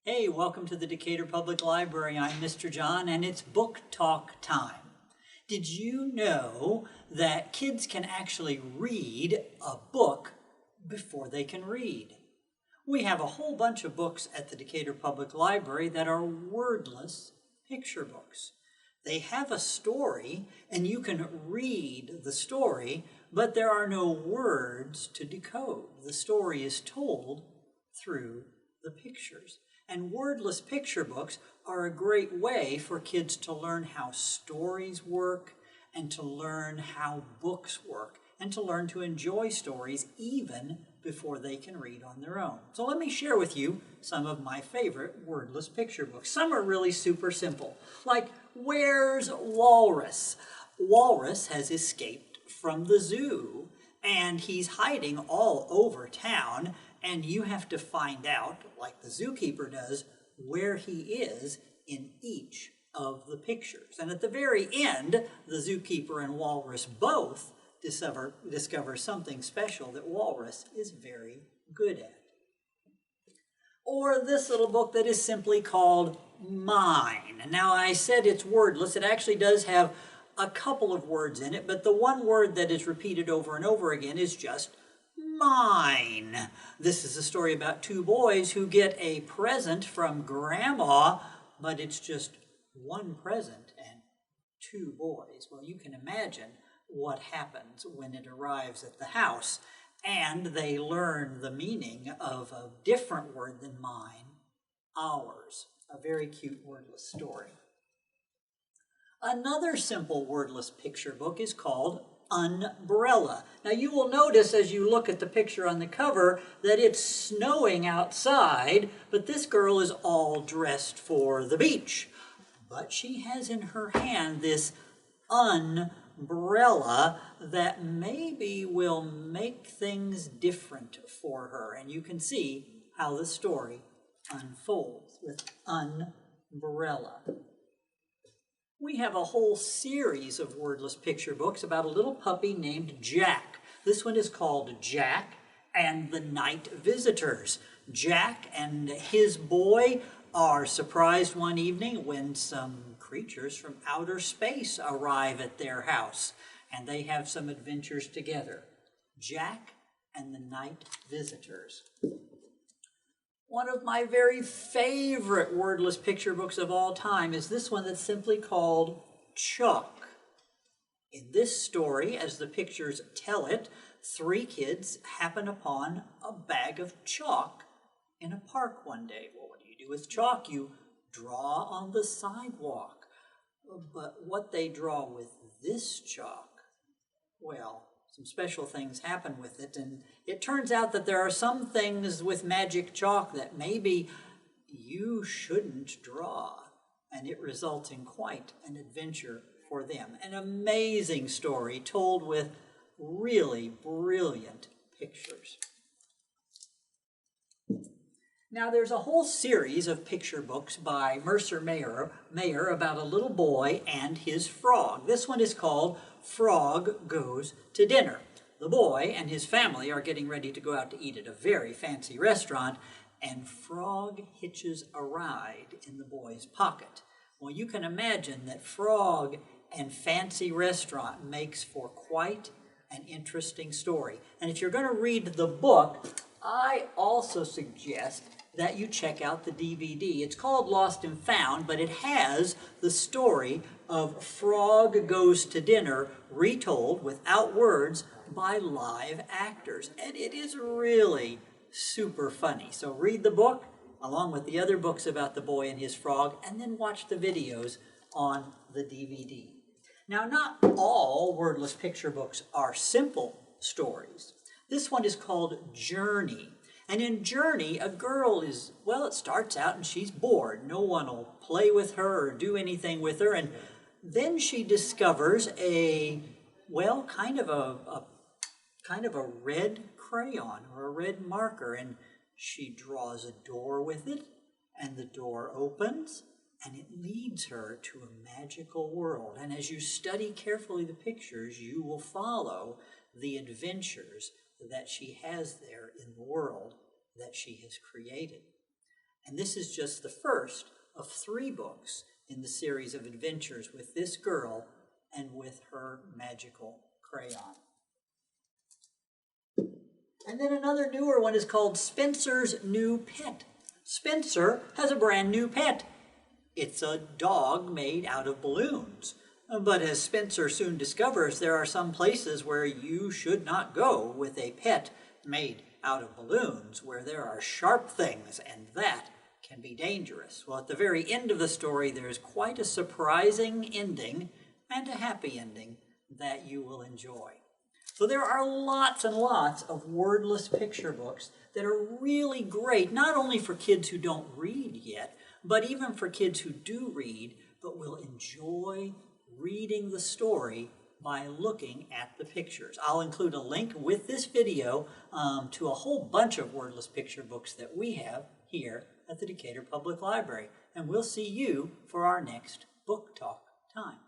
Hey, welcome to the Decatur Public Library. I'm Mr. John, and it's book talk time. Did you know that kids can actually read a book before they can read? We have a whole bunch of books at the Decatur Public Library that are wordless picture books. They have a story, and you can read the story, but there are no words to decode. The story is told through the pictures. And wordless picture books are a great way for kids to learn how stories work and to learn how books work and to learn to enjoy stories even before they can read on their own. So let me share with you some of my favorite wordless picture books. Some are really super simple, like Where's Walrus? Walrus has escaped from the zoo and he's hiding all over town. And you have to find out, like the zookeeper does, where he is in each of the pictures. And at the very end, the zookeeper and Walrus both discover something special that Walrus is very good at. Or this little book that is simply called Mine. Now, I said it's wordless. It actually does have a couple of words in it, but the one word that is repeated over and over again is just mine. This is a story about two boys who get a present from Grandma, but it's just one present and two boys. Well, you can imagine what happens when it arrives at the house, and they learn the meaning of a different word than mine, ours. A very cute wordless story. Another simple wordless picture book is called Umbrella. Now you will notice as you look at the picture on the cover that it's snowing outside, but this girl is all dressed for the beach. But she has in her hand this umbrella that maybe will make things different for her. And you can see how the story unfolds with Umbrella. We have a whole series of wordless picture books about a little puppy named Jack. This one is called Jack and the Night Visitors. Jack and his boy are surprised one evening when some creatures from outer space arrive at their house, and they have some adventures together. Jack and the Night Visitors. One of my very favorite wordless picture books of all time is this one that's simply called Chalk. In this story, as the pictures tell it, three kids happen upon a bag of chalk in a park one day. Well, what do you do with chalk? You draw on the sidewalk. But what they draw with this chalk, well, some special things happen with it, and it turns out that there are some things with magic chalk that maybe you shouldn't draw, and it results in quite an adventure for them. An amazing story told with really brilliant pictures. Now, there's a whole series of picture books by Mercer Mayer about a little boy and his frog. This one is called Frog Goes to Dinner. The boy and his family are getting ready to go out to eat at a very fancy restaurant, and Frog hitches a ride in the boy's pocket. Well, you can imagine that Frog and fancy restaurant makes for quite an interesting story. And if you're going to read the book, I also suggest that you check out the DVD. It's called Lost and Found, but it has the story of Frog Goes to Dinner retold without words by live actors. And it is really super funny. So read the book along with the other books about the boy and his frog, and then watch the videos on the DVD. Now, not all wordless picture books are simple stories. This one is called Journey. And in Journey, a girl is, well, it starts out and she's bored. No one will play with her or do anything with her. And then she discovers a, well, kind of a red crayon or a red marker. And she draws a door with it, and the door opens, and it leads her to a magical world. And as you study carefully the pictures, you will follow the adventures that she has there in the world that she has created. And this is just the first of 3 books in the series of adventures with this girl and with her magical crayon. And then another newer one is called Spencer's New Pet. Spencer has a brand new pet. It's a dog made out of balloons. But as Spencer soon discovers, there are some places where you should not go with a pet made out of balloons, where there are sharp things, and that can be dangerous. Well, at the very end of the story, there's quite a surprising ending and a happy ending that you will enjoy. So there are lots and lots of wordless picture books that are really great, not only for kids who don't read yet, but even for kids who do read, but will enjoy reading the story by looking at the pictures. I'll include a link with this video to a whole bunch of wordless picture books that we have here at the Decatur Public Library. And we'll see you for our next book talk time.